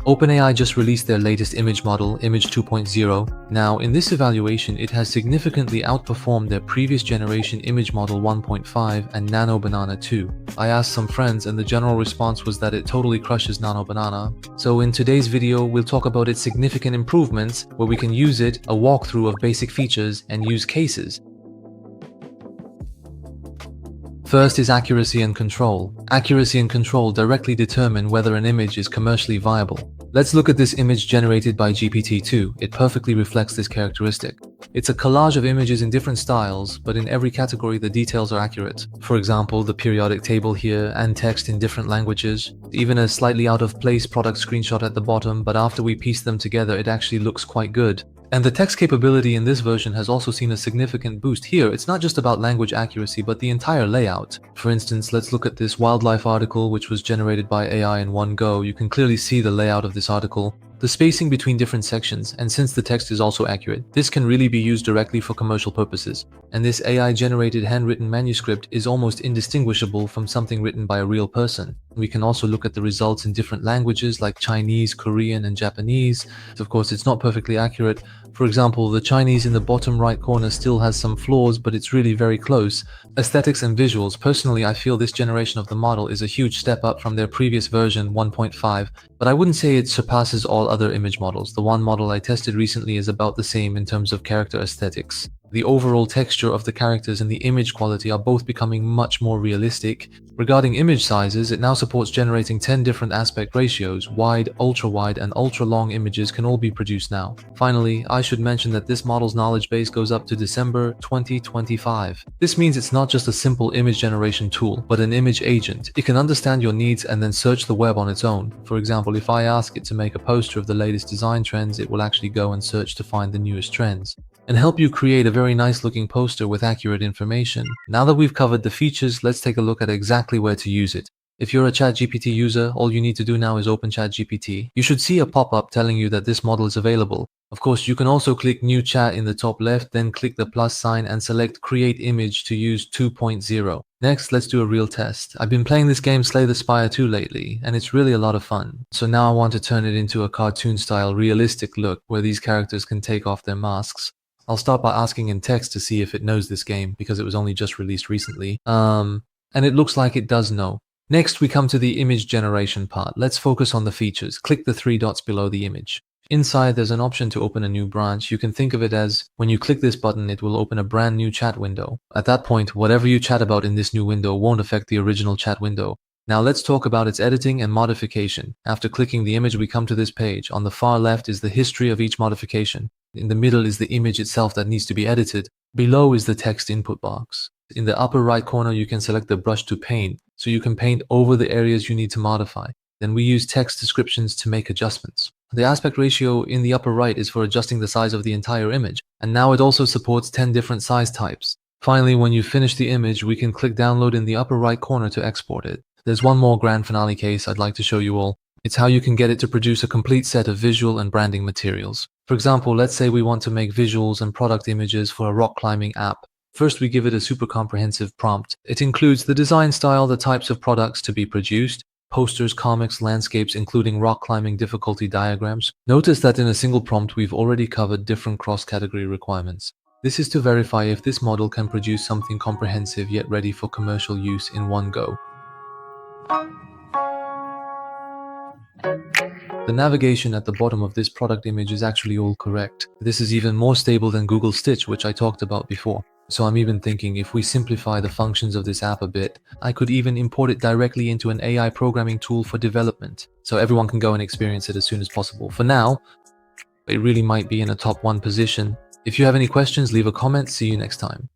OpenAI just released their latest image model, Image 2.0. Now, in this evaluation, it has significantly outperformed their previous generation image model 1.5 and Nano Banana 2. I asked some friends and the general response was that it totally crushes Nano Banana. So in today's video, we'll talk about its significant improvements, where we can use it, a walkthrough of basic features, and use cases. First is accuracy and control. Accuracy and control directly determine whether an image is commercially viable. Let's look at this image generated by GPT-2. It perfectly reflects this characteristic. It's a collage of images in different styles, but in every category the details are accurate. For example, the periodic table here and text in different languages. Even a slightly out of place product screenshot at the bottom, but after we piece them together it actually looks quite good. And the text capability in this version has also seen a significant boost. Here, it's not just about language accuracy, but the entire layout. For instance, let's look at this wildlife article, which was generated by AI in one go. You can clearly see the layout of this article, the spacing between different sections, and since the text is also accurate, this can really be used directly for commercial purposes. And this AI-generated handwritten manuscript is almost indistinguishable from something written by a real person. We can also look at the results in different languages like Chinese, Korean, and Japanese. Of course, it's not perfectly accurate. For example, the Chinese in the bottom right corner still has some flaws, but it's really very close. Aesthetics and visuals. Personally, I feel this generation of the model is a huge step up from their previous version 1.5, but I wouldn't say it surpasses all other image models. The one model I tested recently is about the same in terms of character aesthetics. The overall texture of the characters and the image quality are both becoming much more realistic. Regarding image sizes, it now supports generating 10 different aspect ratios. Wide, ultra-wide, and ultra-long images can all be produced now. Finally, I should mention that this model's knowledge base goes up to December 2025. This means it's not just a simple image generation tool, but an image agent. It can understand your needs and then search the web on its own. For example, if I ask it to make a poster of the latest design trends, it will actually go and search to find the newest trends and help you create a very nice looking poster with accurate information. Now that we've covered the features, let's take a look at exactly where to use it. If you're a ChatGPT user, all you need to do now is open ChatGPT. You should see a pop-up telling you that this model is available. Of course, you can also click New Chat in the top left, then click the plus sign and select Create Image to use 2.0. Next, let's do a real test. I've been playing this game Slay the Spire 2 lately, and it's really a lot of fun. So now I want to turn it into a cartoon-style realistic look where these characters can take off their masks. I'll start by asking in text to see if it knows this game, because it was only just released recently. And it looks like it does know. Next, we come to the image generation part. Let's focus on the features. Click the three dots below the image. Inside, there's an option to open a new branch. You can think of it as, when you click this button, it will open a brand new chat window. At that point, whatever you chat about in this new window won't affect the original chat window. Now let's talk about its editing and modification. After clicking the image, we come to this page. On the far left is the history of each modification. In the middle is the image itself that needs to be edited. Below is the text input box. In the upper right corner, you can select the brush to paint, so you can paint over the areas you need to modify. Then we use text descriptions to make adjustments. The aspect ratio in the upper right is for adjusting the size of the entire image, and now it also supports 10 different size types. Finally, when you finish the image, we can click download in the upper right corner to export it. There's one more grand finale case I'd like to show you all. It's how you can get it to produce a complete set of visual and branding materials. For example, let's say we want to make visuals and product images for a rock climbing app. First, we give it a super comprehensive prompt. It includes the design style, the types of products to be produced, posters, comics, landscapes, including rock climbing difficulty diagrams. Notice that in a single prompt, we've already covered different cross-category requirements. This is to verify if this model can produce something comprehensive yet ready for commercial use in one go. The navigation at the bottom of this product image is actually all correct. This is even more stable than Google Stitch, which I talked about before. So I'm even thinking if we simplify the functions of this app a bit, I could even import it directly into an AI programming tool for development, so everyone can go and experience it as soon as possible. For now, it really might be in a top 1 position. If you have any questions, leave a comment. See you next time.